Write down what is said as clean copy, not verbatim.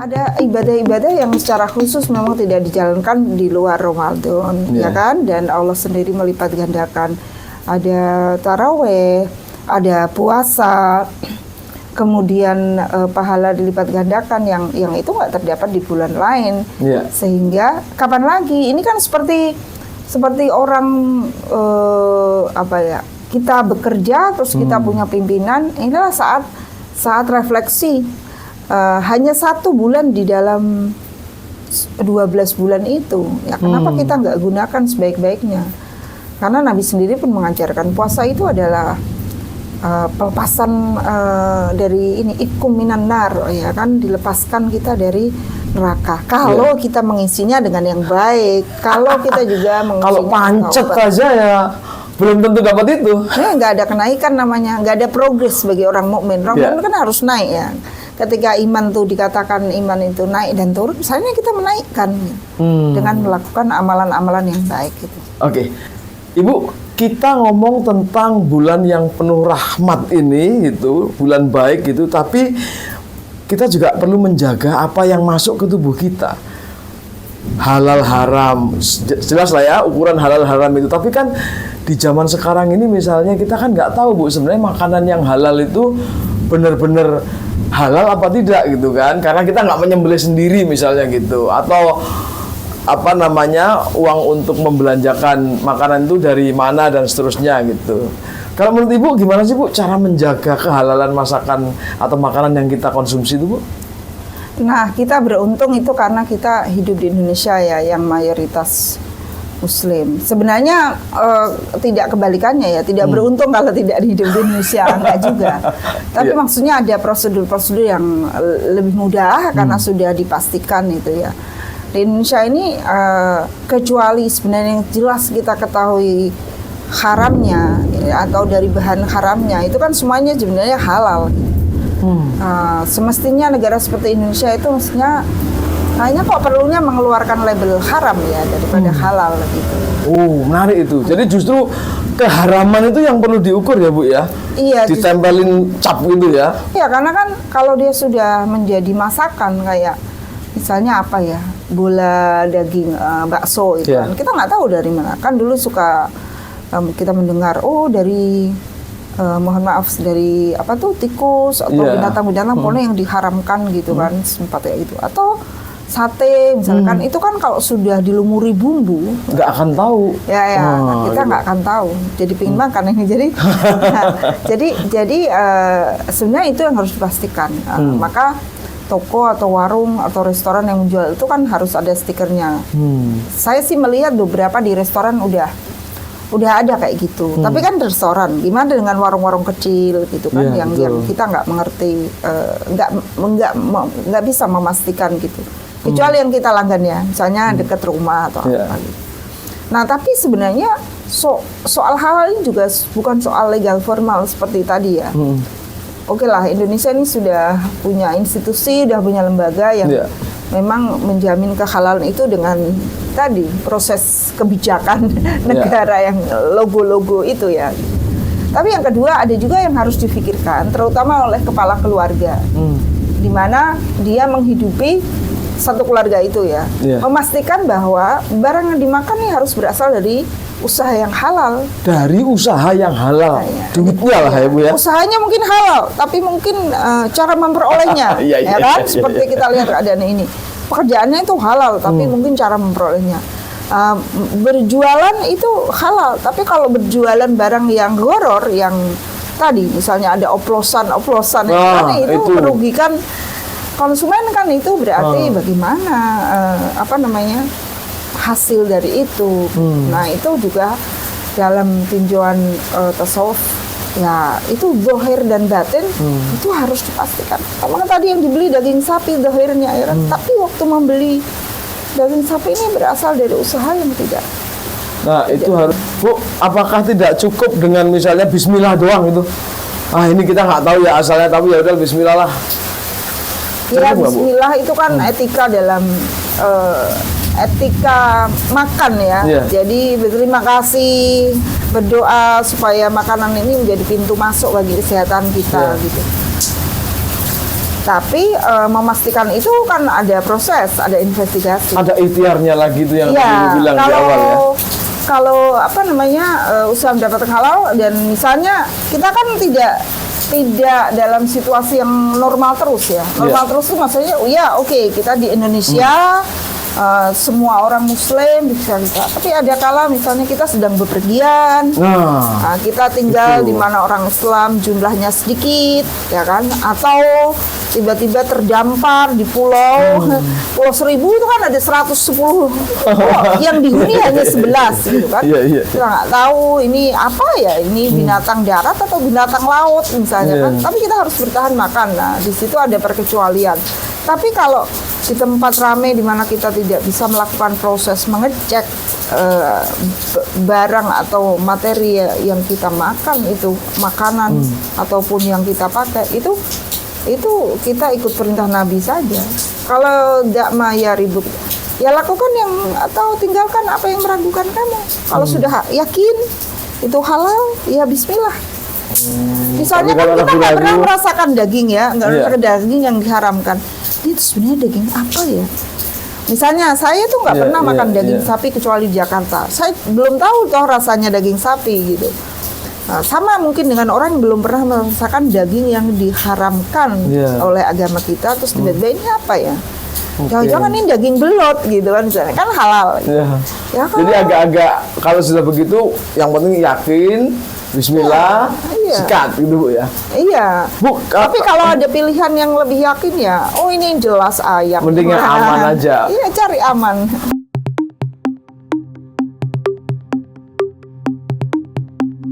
ada ibadah-ibadah yang secara khusus memang tidak dijalankan di luar Ramadan, ya kan? Dan Allah sendiri melipat gandakan. Ada taraweh, ada puasa, kemudian pahala dilipat gandakan yang itu nggak terdapat di bulan lain. Sehingga kapan lagi? Ini kan seperti orang kita bekerja terus kita punya pimpinan. Inilah saat refleksi. Hanya 1 bulan di dalam 12 bulan itu, ya kenapa kita nggak gunakan sebaik-baiknya? Karena Nabi sendiri pun mengajarkan puasa itu adalah pelepasan dari itqum minan nar, ya kan, dilepaskan kita dari neraka. Kalau kita mengisinya dengan yang baik, kalau kita juga mengisinya kalau pancet aja ya belum tentu dapat itu. Ya nggak ada kenaikan namanya, nggak ada progres bagi orang mukmin. Orang mukmin kan harus naik ya. Ketika iman tuh dikatakan iman itu naik dan turun, misalnya kita menaikkan dengan melakukan amalan-amalan yang baik gitu. Oke. Ibu, kita ngomong tentang bulan yang penuh rahmat ini gitu, bulan baik gitu, tapi kita juga perlu menjaga apa yang masuk ke tubuh kita. Halal haram, jelas lah ya ukuran halal haram itu, tapi kan di zaman sekarang ini misalnya kita kan nggak tahu Bu, sebenarnya makanan yang halal itu benar-benar halal apa tidak gitu kan, karena kita nggak menyembelih sendiri misalnya gitu, atau uang untuk membelanjakan makanan itu dari mana dan seterusnya gitu. Kalau menurut Ibu gimana sih Bu cara menjaga kehalalan masakan atau makanan yang kita konsumsi itu Bu? Nah, kita beruntung itu karena kita hidup di Indonesia ya yang mayoritas Muslim. Sebenarnya tidak kebalikannya ya, tidak beruntung kalau tidak hidup di Indonesia, enggak juga. Tapi maksudnya ada prosedur-prosedur yang lebih mudah karena sudah dipastikan itu ya. Di Indonesia ini kecuali sebenarnya yang jelas kita ketahui haramnya atau dari bahan haramnya itu kan semuanya sebenarnya halal. Semestinya negara seperti Indonesia itu mestinya kayaknya kok perlunya mengeluarkan label haram ya daripada halal gitu. Oh, menarik itu. Jadi justru keharaman itu yang perlu diukur ya Bu ya? Iya. Ditempelin cap gitu ya? Iya, karena kan kalau dia sudah menjadi masakan kayak misalnya apa ya, bola daging bakso itu kan kita nggak tahu dari mana. Kan dulu suka kita mendengar dari mohon maaf dari tikus atau binatang-binatang pokoknya yang diharamkan gitu kan, sempat kayak gitu. Atau sate misalkan itu kan kalau sudah dilumuri bumbu nggak akan tahu kita nggak akan tahu, jadi pengen makan ini jadi sebenarnya itu yang harus dipastikan. Maka toko atau warung atau restoran yang menjual itu kan harus ada stikernya. Saya sih melihat beberapa di restoran udah ada kayak gitu. Tapi kan restoran, gimana dengan warung-warung kecil gitu kan, yang kita nggak mengerti, nggak bisa memastikan gitu. Kecuali yang kita langgannya, misalnya dekat rumah atau apa gitu. Nah, tapi sebenarnya soal halal ini juga bukan soal legal formal seperti tadi ya. Oke lah, Indonesia ini sudah punya institusi, sudah punya lembaga yang memang menjamin kehalalan itu dengan tadi proses kebijakan negara yang logo-logo itu ya. Tapi yang kedua ada juga yang harus difikirkan, terutama oleh kepala keluarga, di mana dia menghidupi satu keluarga itu ya, memastikan bahwa barang yang dimakan ini harus berasal dari usaha yang halal. Dari usaha yang halal, duitnya lah ya Bu ya. Usahanya mungkin halal, tapi mungkin cara memperolehnya, kan? Seperti kita lihat keadaan ini, pekerjaannya itu halal, tapi mungkin cara memperolehnya. Berjualan itu halal, tapi kalau berjualan barang yang goror, yang tadi misalnya ada oplosan itu merugikan konsumen kan, itu berarti bagaimana hasil dari itu. Nah, itu juga dalam tinjauan tasawuf ya, itu zahir dan batin itu harus dipastikan. Karena tadi yang dibeli daging sapi zahirnya ya, tapi waktu membeli daging sapi ini berasal dari usaha yang tidak. Nah, itu harus Bu, apakah tidak cukup dengan misalnya bismillah doang itu? Ini kita nggak tahu ya asalnya, tapi ya udah bismillah lah. Ya, bismillah itu kan etika dalam etika makan ya. Jadi berterima kasih, berdoa supaya makanan ini menjadi pintu masuk bagi kesehatan kita gitu. Tapi memastikan itu kan ada proses, ada investigasi. Ada ikhtiarnya lagi itu yang Iya, Ibu bilang di awal ya. Kalau apa namanya usaha mendapatkan halal, dan misalnya kita kan tidak dalam situasi yang normal terus ya. Normal terus itu maksudnya ya oke, kita di Indonesia semua orang Muslim bisa, tapi ada kala misalnya kita sedang bepergian, kita tinggal di mana orang Islam jumlahnya sedikit, ya kan? Atau tiba-tiba terdampar di pulau Seribu itu kan ada 110 pulau, yang dihuni hanya 11 gitu kan? Kita nggak tahu ini apa ya, ini binatang darat atau binatang laut misalnya kan? Tapi kita harus bertahan makan. Nah, di situ ada perkecualian. Tapi kalau di tempat ramai di mana kita tidak bisa melakukan proses mengecek barang atau materi yang kita makan, itu makanan ataupun yang kita pakai, itu kita ikut perintah Nabi saja. Kalau tidak maya ribut, ya lakukan yang atau tinggalkan apa yang meragukan kamu. Kalau sudah yakin itu halal, ya Bismillah. Misalnya kan kita nggak pernah merasakan daging ya, nggak pernah daging yang diharamkan. Itu sebenarnya daging apa ya? Misalnya saya tuh nggak pernah makan daging sapi kecuali di Jakarta. Saya belum tahu toh rasanya daging sapi gitu. Nah, sama mungkin dengan orang yang belum pernah merasakan daging yang diharamkan oleh agama kita, terus tiba-tiba ini apa ya? Jangan-jangan ini daging belot gitu kan, misalnya kan halal. Ya, jadi agak-agak kalau sudah begitu, yang penting yakin. Bismillah, sikat gitu Bu ya. Iya. Bu, tapi kalau ada pilihan yang lebih yakin ya, oh ini jelas ayam. Mending yang aman aja. Iya, cari aman.